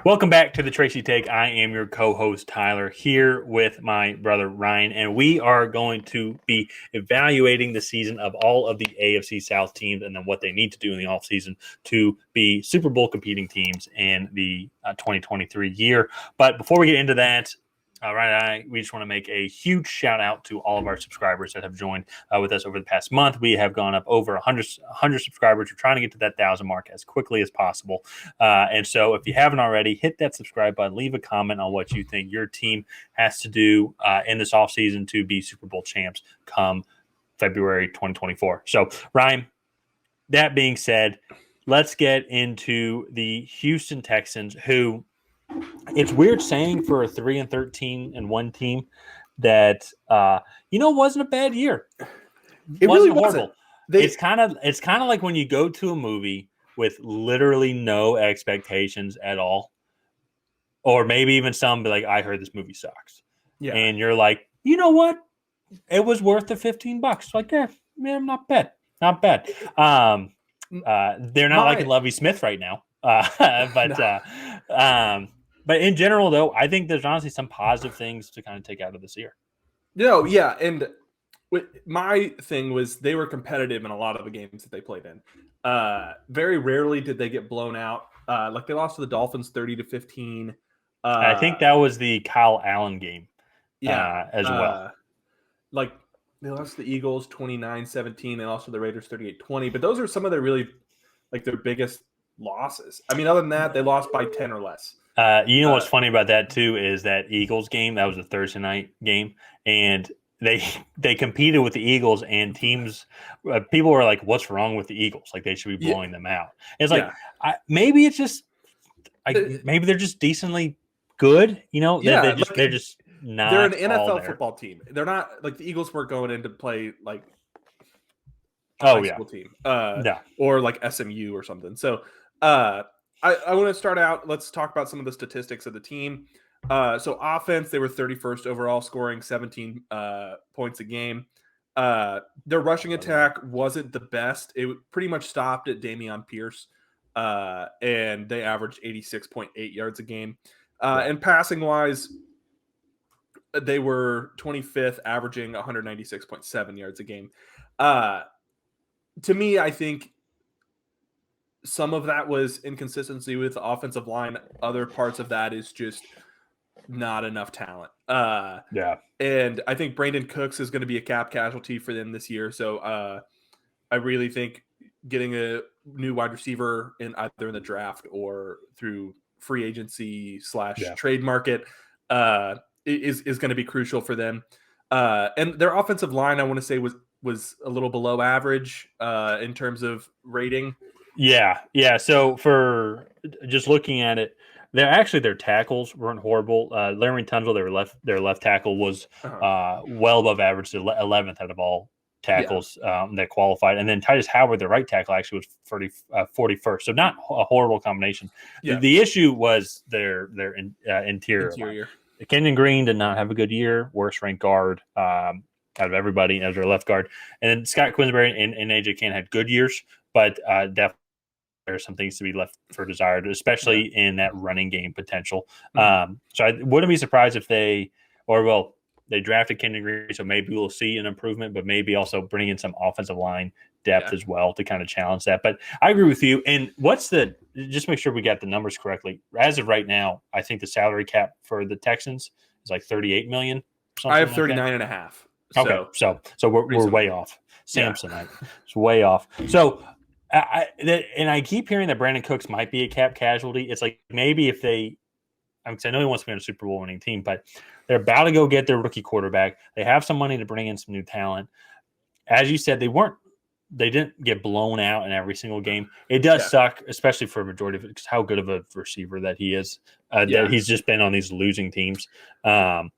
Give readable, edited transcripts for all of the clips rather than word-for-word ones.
Welcome back to the Tracy Take. I am your co-host Tyler here with my brother Ryan, and we are going to be evaluating the season of all of the AFC South teams and then what they need to do in the offseason to be Super Bowl competing teams in the 2023 year. But before we get into that, Ryan and we just want to make a huge shout out to all of our subscribers that have joined with us over the past month. We have gone up over 100 subscribers. We're trying to get to that 1,000 mark as quickly as possible. And so if you haven't already, hit that subscribe button, leave a comment on what you think your team has to do in this offseason to be Super Bowl champs come February 2024. So, Ryan, that being said, let's get into the Houston Texans, who it's weird saying for a 3-13-1 team that wasn't a bad year. It really wasn't. It's kind of like when you go to a movie with literally no expectations at all, or maybe even some be like, I heard this movie sucks. Yeah. And you're like, you know what? It was worth the $15. Like, man, not bad. Not bad. They're not liking Lovie Smith right now. But in general, though, I think there's honestly some positive things to kind of take out of this year. Yeah. And my thing was they were competitive in a lot of the games that they played in. Very rarely did they get blown out. Like they lost to the Dolphins 30-15. I think that was the Kyle Allen game. As well. Like they lost to the Eagles 29-17. They lost to the Raiders 38-20. But those are some of their really like their biggest losses. I mean, other than that, they lost by 10 or less. What's funny about that too is that Eagles game, that was a Thursday night game, and they competed with the Eagles, and teams people were like, what's wrong with the Eagles? Like they should be blowing them out. It's like maybe it's just maybe they're just decently good, they're just not. They're an NFL football team. They're not like the Eagles were going in to play like high school team. Or like SMU or something. So I want to start out. Let's talk about some of the statistics of the team. So offense, they were 31st overall, scoring 17 points a game. Their rushing attack wasn't the best. It pretty much stopped at Dameon Pierce, and they averaged 86.8 yards a game. And passing-wise, they were 25th, averaging 196.7 yards a game. To me, I think some of that was inconsistency with the offensive line. Other parts of that is just not enough talent. And I think Brandon Cooks is going to be a cap casualty for them this year. So I really think getting a new wide receiver in either in the draft or through free agency / trade market is going to be crucial for them. And their offensive line, I want to say, was a little below average in terms of rating. Yeah. So for just looking at it, their tackles weren't horrible. Larry Tunzel, their left tackle was well above average, 11th out of all tackles that qualified. And then Titus Howard, the right tackle, actually was 41st. So not a horrible combination. Yeah. The issue was their interior. Kenyon Green did not have a good year. Worst ranked guard out of everybody as their left guard. And then Scott Quinsbury and AJ Cann had good years, but definitely there's some things to be left for desired, especially in that running game potential. So I wouldn't be surprised if they drafted Kenyon Green, so maybe we'll see an improvement, but maybe also bring in some offensive line depth as well to kind of challenge that. But I agree with you. And just make sure we got the numbers correctly. As of right now, I think the salary cap for the Texans is like $38 million. I have 39.5. Okay, so we're way off. Samsonite, it's way off. So. I keep hearing that Brandon Cooks might be a cap casualty. It's like maybe if I know he wants to be on a Super Bowl winning team, but they're about to go get their rookie quarterback. They have some money to bring in some new talent. As you said, they didn't get blown out in every single game. It does suck, especially for a majority of it, because how good of a receiver that he is. That he's just been on these losing teams. But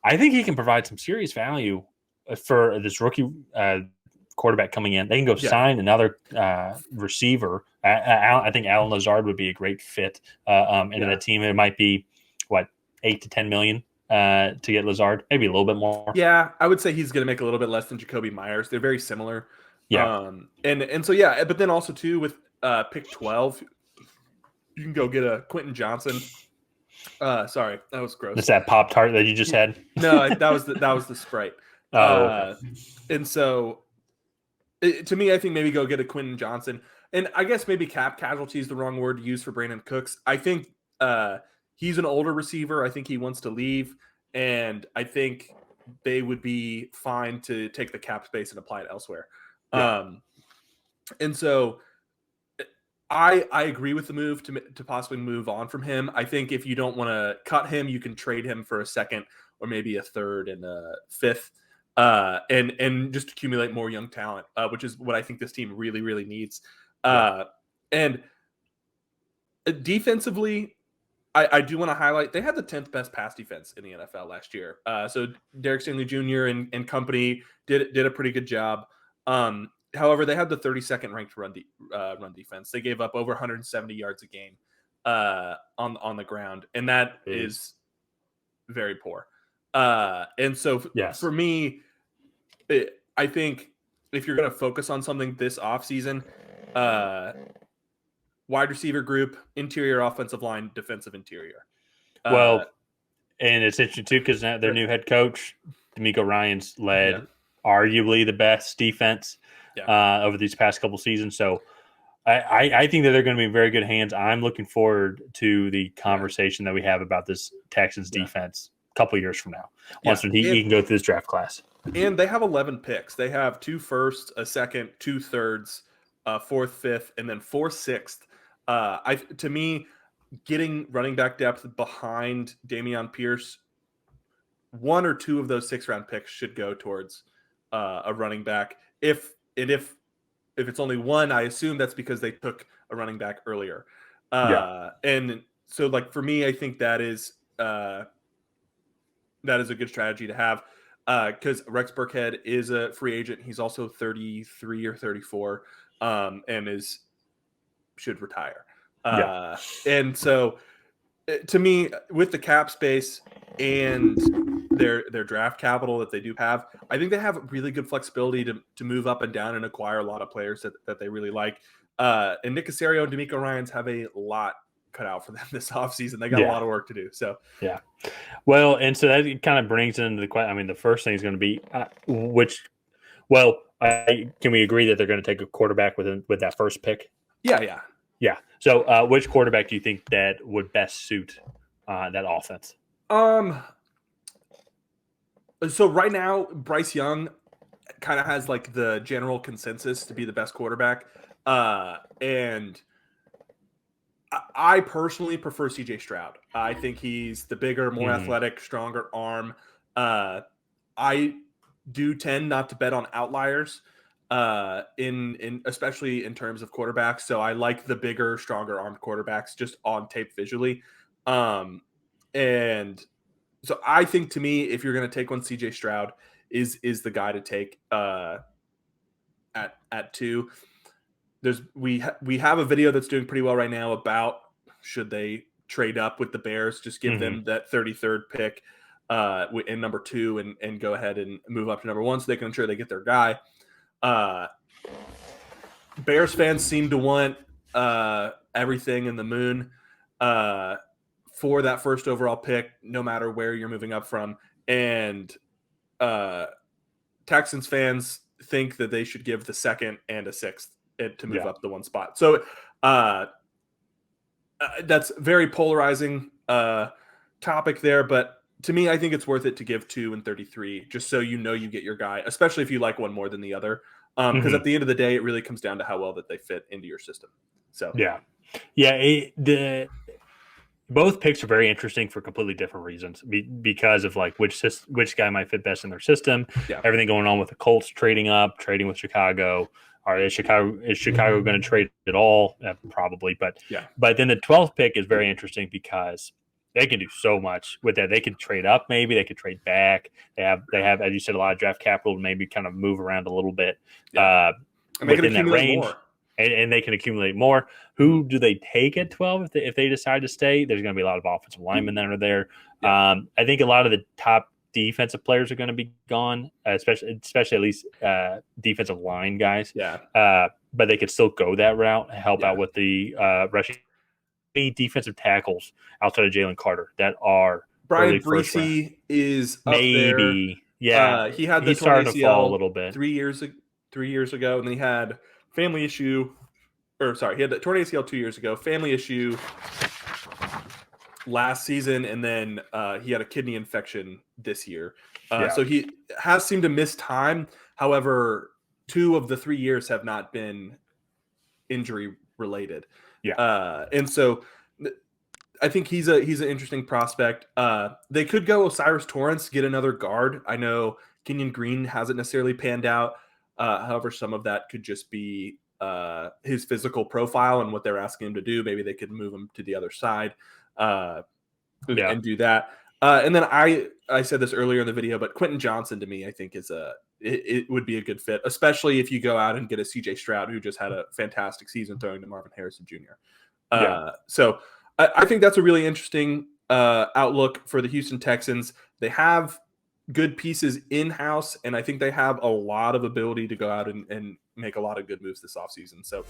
I think he can provide some serious value for this rookie quarterback coming in. They can go sign another receiver. I think Alan Lazard would be a great fit into the team. It might be $8 to $10 million to get Lazard, maybe a little bit more. Yeah, I would say he's going to make a little bit less than Jacoby Myers. They're very similar. And so but then also too with pick 12, You can go get a Quentin Johnson. Sorry, that was gross. It's that Pop-Tart that you just had. No, that was the Sprite. Okay. And so to me, I think maybe go get a Quentin Johnson. And I guess maybe cap casualty is the wrong word to use for Brandon Cooks. I think he's an older receiver. I think he wants to leave. And I think they would be fine to take the cap space and apply it elsewhere. Yeah. And so I agree with the move to possibly move on from him. I think if you don't want to cut him, you can trade him for a second or maybe a third and a fifth. And just accumulate more young talent, which is what I think this team really, really needs. And defensively, I do want to highlight they had the 10th best pass defense in the NFL last year. So Derek Stingley Jr. and company did a pretty good job. However, they had the 32nd ranked run defense. They gave up over 170 yards a game on the ground, and that is very poor. And so for me, I think if you're going to focus on something this offseason, wide receiver group, interior offensive line, defensive interior. And it's interesting too because now their new head coach, D'Amico Ryans, led arguably the best defense over these past couple seasons. So I think that they're going to be in very good hands. I'm looking forward to the conversation that we have about this Texans defense a couple years from now. Once he can go through this draft class. And they have 11 picks. They have 2 firsts, a second, 2 thirds, 4th, 5th, and then 4 6th. To me, getting running back depth behind Dameon Pierce, 1 or 2 of those 6th-round picks should go towards a running back. If it's only 1, I assume that's because they took a running back earlier. And so, like, for me, I think that is a good strategy to have. Because Rex Burkhead is a free agent. He's also 33 or 34 and should retire. And so to me, with the cap space and their draft capital that they do have, I think they have really good flexibility to move up and down and acquire a lot of players that they really like. And Nick Caserio and D'Amico Ryans have a lot cut out for them this offseason. They got a lot of work to do. So well, and so that kind of brings into the question. I mean, the first thing is going to be can we agree that they're going to take a quarterback with that first pick? Yeah. So which quarterback do you think that would best suit that offense? So right now, Bryce Young kind of has like the general consensus to be the best quarterback. And I personally prefer CJ Stroud. I think he's the bigger, more athletic, stronger arm. I do tend not to bet on outliers in especially in terms of quarterbacks. So I like the bigger, stronger armed quarterbacks just on tape visually. And so I think, to me, if you're going to take one, CJ Stroud is the guy to take at 2. We have a video that's doing pretty well right now about should they trade up with the Bears, just give them that 33rd pick in number 2 and go ahead and move up to number 1 so they can ensure they get their guy. Bears fans seem to want everything in the moon for that first overall pick, no matter where you're moving up from. And Texans fans think that they should give the 2nd and a 6th to move up the 1 spot. So that's very polarizing topic there, but to me, I think it's worth it to give 2 and 33, just so you get your guy, especially if you like one more than the other. Because at the end of the day, it really comes down to how well that they fit into your system. So both picks are very interesting for completely different reasons because of like which guy might fit best in their system. Everything going on with the Colts trading with Chicago. Is Chicago going to trade at all? Probably, but then the 12th pick is very interesting because they can do so much with that. They could trade up, maybe they could trade back. They have, as you said, a lot of draft capital to maybe kind of move around a little bit within that range, and they can accumulate more. Who do they take at 12 if they decide to stay? There's going to be a lot of offensive linemen that are there. I think a lot of the top defensive players are going to be gone, especially at least defensive line guys. But they could still go that route, help out with the rushing any defensive tackles outside of Jalen Carter that are Brian Breesy is up maybe there. Yeah, he had the he's starting to fall a little bit 3 years ago, and then he had family issue. Or sorry, he had the torn ACL 2 years ago, family issue last season, and then he had a kidney infection this year. So he has seemed to miss time. However, 2 of the 3 years have not been injury related. And so I think he's an interesting prospect. They could go Osiris Torrance, get another guard. I know Kenyon Green hasn't necessarily panned out. However, some of that could just be his physical profile and what they're asking him to do. Maybe they could move him to the other side and do that. And then I said this earlier in the video, but Quentin Johnson to me, I think it would be a good fit, especially if you go out and get a CJ Stroud, who just had a fantastic season throwing to Marvin Harrison Jr. So I think that's a really interesting outlook for the Houston Texans. They have good pieces in-house, and I think they have a lot of ability to go out and make a lot of good moves this offseason. So